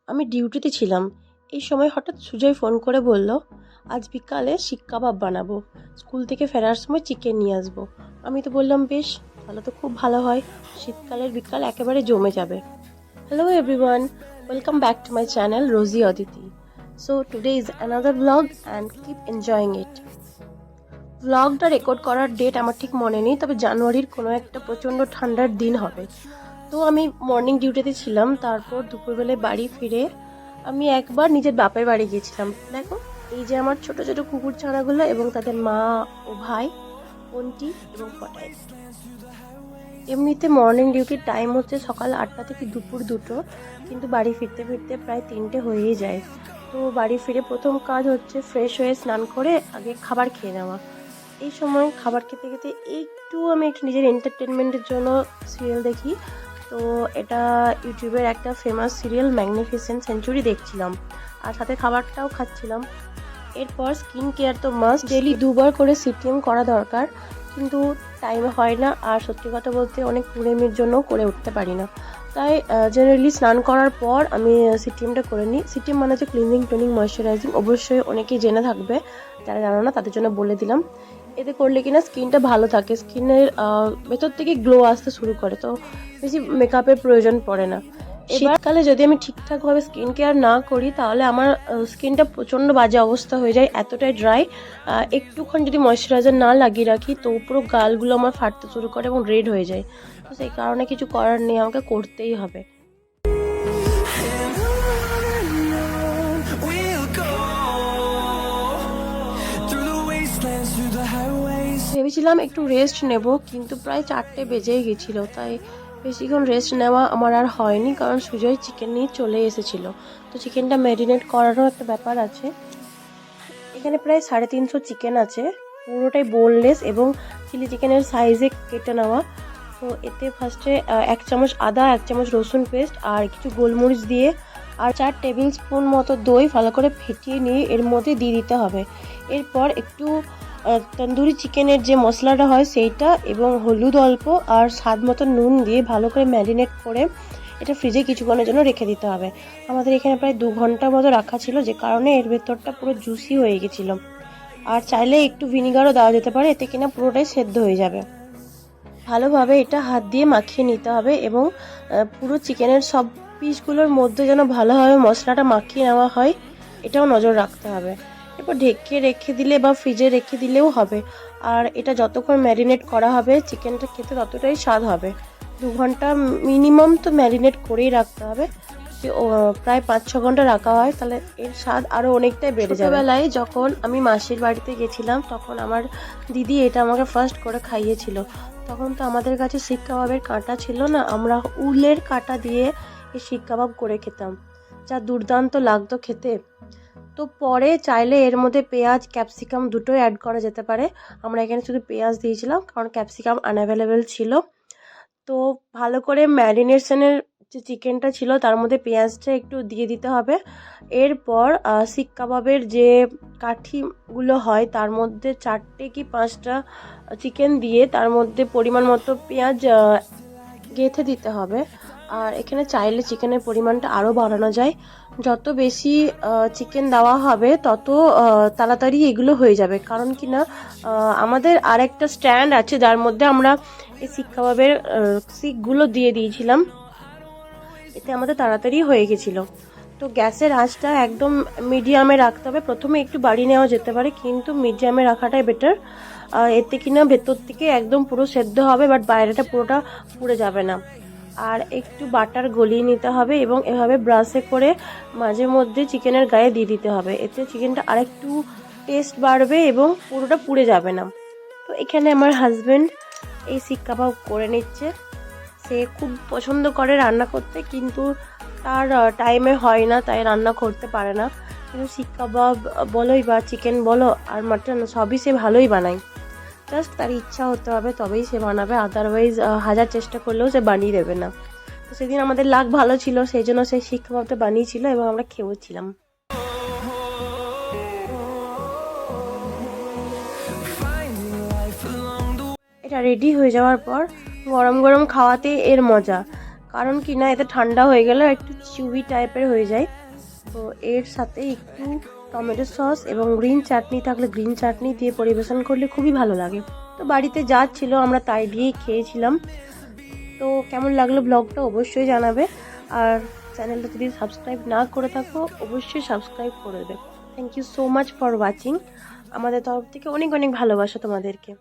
আমি ডিউটিতে ছিলাম। এই সময় হঠাৎ সুজয় ফোন করে বলল, আজ বিকালে শিক কাবাব বানাবো, স্কুল থেকে ফেরার সময় চিকেন নিয়ে আসবো। আমি তো বললাম বেশ, তাহলে তো খুব ভালো হয়, শীতকালের বিকাল একেবারে জমে যাবে। Hello everyone, welcome back to my channel Rosy Aditi. So today is another blog and keep enjoying it. ব্লগটা রেকর্ড করার ডেট আমার ঠিক মনে নেই, তবে জানুয়ারির কোনো একটা প্রচণ্ড ঠান্ডার দিন হবে। তো আমি মর্নিং ডিউটিতে ছিলাম, তারপর দুপুরবেলায় বাড়ি ফিরে আমি একবার নিজের বাপের বাড়ি গিয়েছিলাম। দেখো, এই যে আমার ছোট ছোট কুকুর ছানাগুলো এবং তাদের মা ও ভাই পন্টি এবং পটাই। এমনিতে মর্নিং ডিউটির টাইম হচ্ছে সকাল 8টা থেকে দুপুর 2টো, কিন্তু বাড়ি ফিরতে ফিরতে প্রায় 3টে হয়েই যায়। তো বাড়ি ফিরে প্রথম কাজ হচ্ছে ফ্রেশ হয়ে স্নান করে আগে খাবার খেয়ে নেওয়া। এই সময় খাবার খেতে খেতে আমি একটু নিজের এন্টারটেনমেন্টের জন্য সিরিয়াল দেখি। তো এটা ইউটিউবের একটা ফেমাস সিরিয়াল ম্যাগনিফিসেন্ট সেঞ্চুরি দেখছিলাম, আর সাথে খাবারটাও খাচ্ছিলাম। এরপর স্কিন কেয়ার তো মাস্ট, ডেলি 2বার করে সিটিএম করা দরকার, কিন্তু টাইম হয় না, আর সত্যি কথা বলতে অনেক কুড়েমির জন্য করে উঠতে পারি না। তাই জেনারেলি স্নান করার পর আমি সিটিএমটা করে নিই। সিটিএম মানে হচ্ছে ক্লিনজিং, টোনিং, ময়শ্চারাইজিং। অবশ্যই অনেকেই জেনে থাকবে, যারা জানো না তাদের জন্য বলে দিলাম। এতে করলে কিনা স্কিনটা ভালো থাকে, স্কিনের ভেতর থেকে গ্লো আসতে শুরু করে, তো বেশি মেকআপের প্রয়োজন পড়ে না। শীতকালে যদি আমি ঠিকঠাকভাবে স্কিন কেয়ার না করি তাহলে আমার স্কিনটা প্রচণ্ড বাজে অবস্থা হয়ে যায়, এতটাই ড্রাই। একটুক্ষণ যদি ময়শ্চারাইজার না লাগিয়ে রাখি তো পুরো গালগুলো আমার ফাটতে শুরু করে এবং রেড হয়ে যায়। তো সেই কারণে কিছু করার নেই, আমাকে করতেই হবে। ভেবেছিলাম একটু রেস্ট নেব, কিন্তু প্রায় 4টে বেজেই গেছিলো, তাই বেশিক্ষণ রেস্ট নেওয়া আমার আর হয়নি, কারণ সুজয় চিকেন নিয়ে চলে এসেছিল। তো চিকেনটা ম্যারিনেট করারও একটা ব্যাপার আছে। এখানে প্রায় 350 চিকেন আছে, পুরোটাই বোনলেস এবং চিলি চিকেনের সাইজে কেটে নেওয়া। তো এতে ফার্স্টে 1 চামচ আদা, 1 চামচ রসুন পেস্ট আর কিছু গোলমরিচ দিয়ে আর 4 টেবিল স্পুন মতো দই ভালো করে ফেটিয়ে নিয়ে এর মধ্যে দিয়ে দিতে হবে। এরপর একটু তন্দুরি চিকেনের যে মশলাটা হয় সেইটা এবং হলুদ অল্প আর স্বাদ মতো নুন দিয়ে ভালো করে ম্যারিনেট করে এটা ফ্রিজে কিছুক্ষণের জন্য রেখে দিতে হবে। আমাদের এখানে প্রায় 2 ঘন্টার মতো রাখা ছিল, যে কারণে এর ভেতরটা পুরো জুসি হয়ে গেছিলো। আর চাইলে একটু ভিনিগারও দেওয়া যেতে পারে, এতে কিনা পুরোটাই সেদ্ধ হয়ে যাবে। ভালোভাবে এটা হাত দিয়ে মাখিয়ে নিতে হবে এবং পুরো চিকেনের সব পিসগুলোর মধ্যে যেন ভালোভাবে মশলাটা মাখিয়ে নেওয়া হয়, এটাও নজর রাখতে হবে। এরপর ঢেকে রেখে দিলে বা ফ্রিজে রেখে দিলেও হবে। আর এটা যতক্ষণ ম্যারিনেট করা হবে চিকেনটা খেতে ততটাই স্বাদ হবে। 2 ঘন্টা মিনিমাম তো ম্যারিনেট করেই রাখতে হবে। প্রায় 5-6 ঘন্টা রাখা হয় তাহলে এর স্বাদ আরও অনেকটাই বেড়ে যাবে। ছোটোবেলায় যখন আমি মাসির বাড়িতে গেছিলাম তখন আমার দিদি এটা আমাকে ফার্স্ট করে খাইয়েছিল। তখন তো আমাদের কাছে শিক কাবাবের কাঁটা ছিল না, আমরা উলের কাঁটা দিয়ে এই শিক কাবাব করে খেতাম, যা দুর্দান্ত লাগতো খেতে। তো পরে চাইলে এর মধ্যে পেঁয়াজ, ক্যাপসিকাম দুটোই অ্যাড করা যেতে পারে। আমরা এখানে শুধু পেঁয়াজ দিয়েছিলাম, কারণ ক্যাপসিকাম আনঅ্যাভেলেবেল ছিল। তো ভালো করে ম্যারিনেশনের যে চিকেনটা ছিল তার মধ্যে পেঁয়াজটা একটু দিয়ে দিতে হবে। এরপর শিক কাবাবের যে কাঠিগুলো হয় তার মধ্যে 4টে কি 5টা চিকেন দিয়ে তার মধ্যে পরিমাণ মতো পেঁয়াজ গেঁথে দিতে হবে। আর এখানে চাইলে চিকেনের পরিমাণটা আরও বাড়ানো যায়, যত বেশি চিকেন দেওয়া হবে তত তাড়াতাড়ি এগুলো হয়ে যাবে। কারণ কি না, আমাদের আর একটা স্ট্যান্ড আছে যার মধ্যে আমরা এই শিক কাবাবের শিকগুলো দিয়ে দিয়েছিলাম, এতে আমাদের তাড়াতাড়ি হয়ে গেছিলো। তো গ্যাসের আঁচটা একদম মিডিয়ামে রাখতে হবে। প্রথমে একটু বাড়িয়ে নেওয়া যেতে পারে, কিন্তু মিডিয়ামে রাখাটাই বেটার। এতে কিনা ভেতর থেকে একদম পুরো সেদ্ধ হবে, বাট বাইরেটা পুরোটা পুড়ে যাবে না। আর একটু বাটার গলিয়ে নিতে হবে এবং এভাবে ব্রাশে করে মাঝে মধ্যে চিকেনের গায়ে দিয়ে দিতে হবে, এতে চিকেনটা আরেকটু টেস্ট বাড়বে এবং পুরোটা পুড়ে যাবে না। তো এখানে আমার হাজব্যান্ড এই শিক কাবাব করে নিচ্ছে। সে খুব পছন্দ করে রান্না করতে, কিন্তু তার টাইমে হয় না, তাই রান্না করতে পারে না। কিন্তু শিক কাবাব বলোই বা চিকেন বলো আর মাটন সবই সে ভালোই বানায়। জাস্ট তার ইচ্ছা হতে হবে তবেই সে বানাবে, আদারওয়াইজ হাজার চেষ্টা করলেও সে বানিয়ে দেবে না। তো সেদিন আমাদের লাক ভালো ছিল, সেই জন্য সেই শিক কাবাবটা বানিয়েছিল এবং আমরা খেয়েছিলাম। এটা রেডি হয়ে যাওয়ার পর গরম গরম খাওয়াতে এর মজা। কারণ কি না, এতে ঠান্ডা হয়ে গেলে একটু চিউই টাইপের হয়ে যায়। তো এর সাথে একটু টমেটো সস এবং গ্রিন চাটনি থাকলে গ্রিন চাটনি দিয়ে পরিবেশন করলে খুবই ভালো লাগে। তো বাড়িতে যা ছিল আমরা তাই দিয়েই খেয়েছিলাম। তো কেমন লাগলো ব্লগটা অবশ্যই জানাবে, আর চ্যানেলটা যদি সাবস্ক্রাইব না করে থাকো অবশ্যই সাবস্ক্রাইব করে দেবে। Thank you so much for watching. আমাদের তরফ থেকে অনেক অনেক ভালোবাসা তোমাদেরকে।